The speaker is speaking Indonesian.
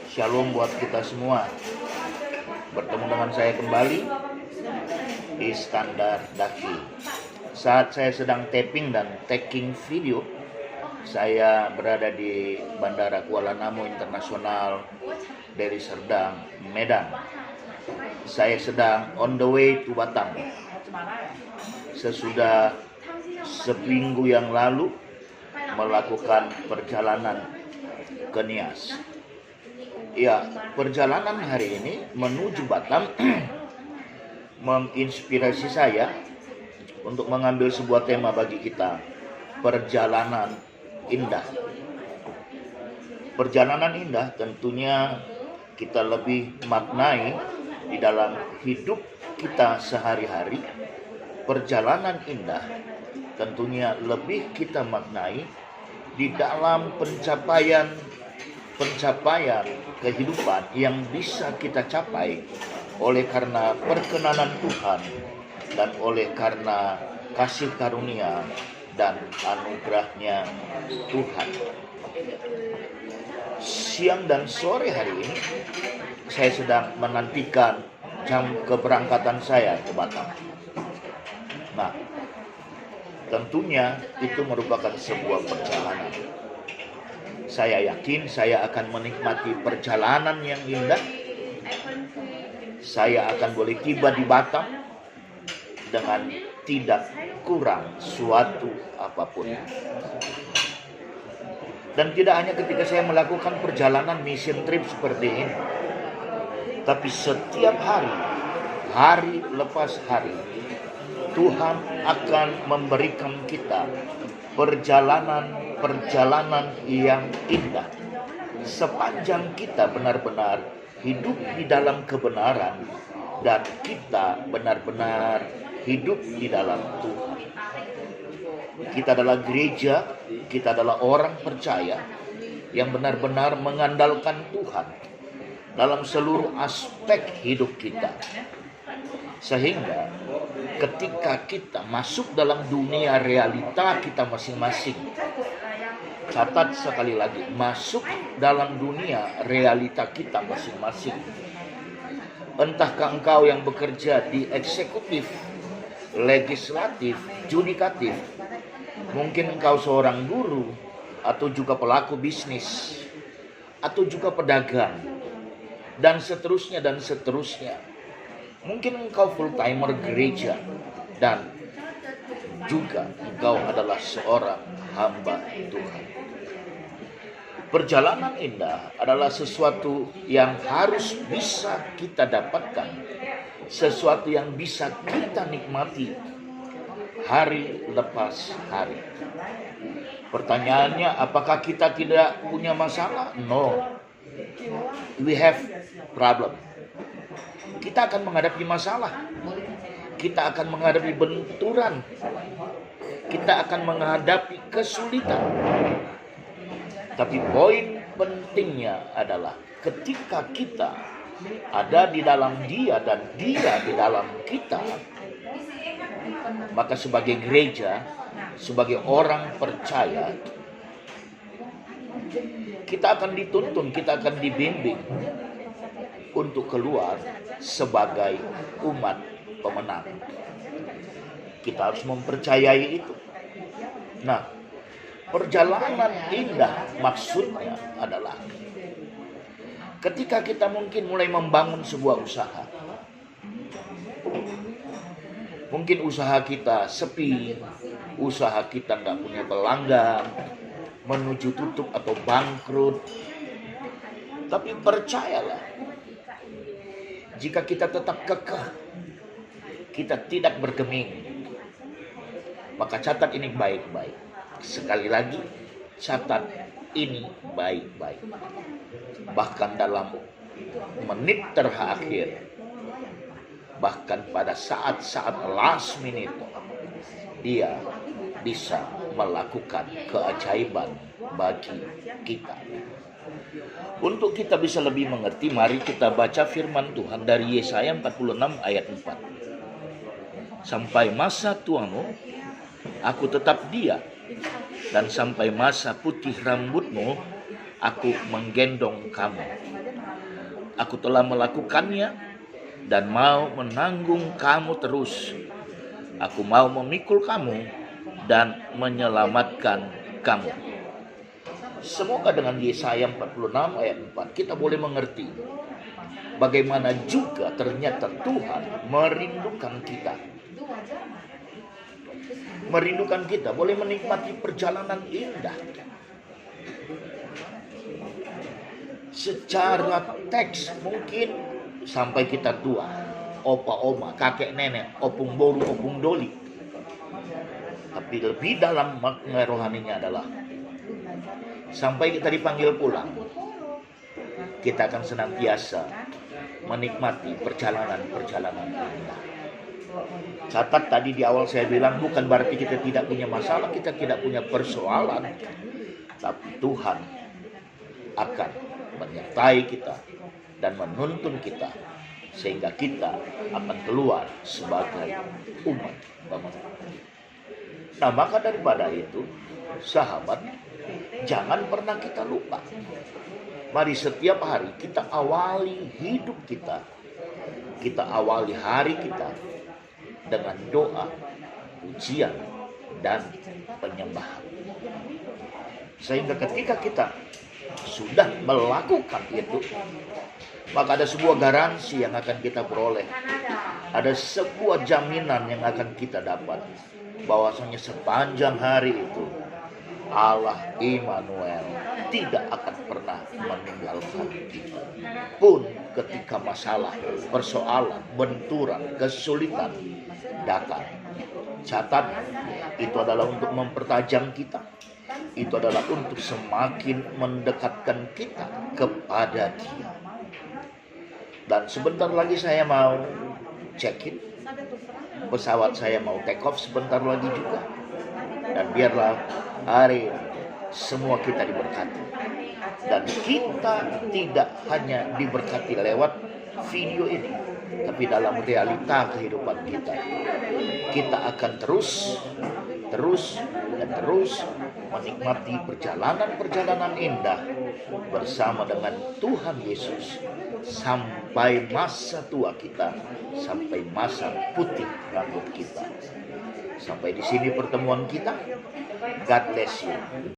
Shalom buat kita semua. Bertemu dengan saya kembali, Iskandar Daki. Saat saya sedang tapping dan taking video, saya berada di Bandara Kuala Namu Internasional, Deli Serdang, Medan. Saya sedang on the way to Batam. Sesudah seminggu yang lalu melakukan perjalanan ke Nias. Ya, perjalanan hari ini menuju Batam menginspirasi saya untuk mengambil sebuah tema bagi kita, perjalanan indah. Perjalanan indah tentunya kita lebih maknai di dalam hidup kita sehari-hari. Perjalanan indah tentunya lebih kita maknai di dalam pencapaian kehidupan yang bisa kita capai oleh karena perkenanan Tuhan dan oleh karena kasih karunia dan anugerahnya Tuhan. Siang dan sore hari ini saya sedang menantikan jam keberangkatan saya ke Batam. Nah, tentunya itu merupakan sebuah perjalanan. Saya yakin saya akan menikmati perjalanan yang indah. Saya akan boleh tiba di Batam dengan tidak kurang suatu apapun. Dan tidak hanya ketika saya melakukan perjalanan mission trip seperti ini, tapi setiap hari, hari lepas hari, Tuhan akan memberikan kita perjalanan yang indah sepanjang kita benar-benar hidup di dalam kebenaran dan kita benar-benar hidup di dalam Tuhan. Kita adalah gereja, kita adalah orang percaya yang benar-benar mengandalkan Tuhan dalam seluruh aspek hidup kita. Sehingga ketika kita masuk dalam dunia realita kita masing-masing, catat sekali lagi, masuk dalam dunia realita kita masing-masing. Entahkah engkau yang bekerja di eksekutif, legislatif, judikatif, mungkin engkau seorang guru, atau juga pelaku bisnis, atau juga pedagang, dan seterusnya dan seterusnya. Mungkin engkau full timer gereja, dan juga engkau adalah seorang hamba Tuhan. Perjalanan indah adalah sesuatu yang harus bisa kita dapatkan, sesuatu yang bisa kita nikmati hari lepas hari. Pertanyaannya, apakah kita tidak punya masalah? No, we have problem. Kita akan menghadapi masalah, kita akan menghadapi benturan, kita akan menghadapi kesulitan. Tapi poin pentingnya adalah ketika kita ada di dalam Dia dan Dia di dalam kita, maka sebagai gereja, sebagai orang percaya, kita akan dituntun, kita akan dibimbing untuk keluar sebagai umat pemenang. Kita harus mempercayai itu. Nah, perjalanan indah maksudnya adalah ketika kita mungkin mulai membangun sebuah usaha. Mungkin usaha kita sepi, usaha kita nggak punya pelanggan, menuju tutup atau bangkrut. Tapi percayalah, jika kita tetap kekeh, kita tidak bergeming, maka catat ini baik-baik. Sekali lagi, catat ini baik-baik. Bahkan dalam menit terakhir, bahkan pada saat-saat last minute, Dia bisa melakukan keajaiban bagi kita. Untuk kita bisa lebih mengerti, mari kita baca firman Tuhan dari Yesaya 46 ayat 4. Sampai masa tuamu, aku tetap Dia, dan sampai masa putih rambutmu, Aku menggendong kamu. Aku telah melakukannya dan mau menanggung kamu terus. Aku mau memikul kamu dan menyelamatkan kamu. Semoga dengan Yesaya 46 ayat 4 kita boleh mengerti bagaimana juga ternyata Tuhan merindukan kita. Merindukan kita boleh menikmati perjalanan indah. Secara teks mungkin sampai kita tua, opa oma, kakek nenek, opung boru, opung doli. Tapi lebih dalam makna rohaninya adalah sampai kita dipanggil pulang, kita akan senantiasa menikmati perjalanan-perjalanan indah. Catat tadi di awal saya bilang bukan berarti kita tidak punya masalah, kita tidak punya persoalan, tapi Tuhan akan menyertai kita dan menuntun kita sehingga kita akan keluar sebagai umat Bapa. Nah, maka daripada itu, sahabat, jangan pernah kita lupa. Mari setiap hari kita awali hidup kita. Kita awali hari kita dengan doa, pujian, dan penyembahan. Sehingga ketika kita sudah melakukan itu, maka ada sebuah garansi yang akan kita peroleh. Ada sebuah jaminan yang akan kita dapat. Bahwasanya sepanjang hari itu Allah Immanuel tidak akan pernah meninggalkan kita. Pun ketika masalah, persoalan, benturan, kesulitan datang, catat, itu adalah untuk mempertajam kita. Itu adalah untuk semakin mendekatkan kita kepada Dia. Dan sebentar lagi saya mau check-in. Pesawat saya mau take off sebentar lagi juga. Dan biarlah hari semua kita diberkati. Dan kita tidak hanya diberkati lewat video ini, tapi dalam realita kehidupan kita. Kita akan terus menikmati perjalanan-perjalanan indah bersama dengan Tuhan Yesus sampai masa tua kita, sampai masa putih rambut kita. Sampai di sini pertemuan kita. God bless you.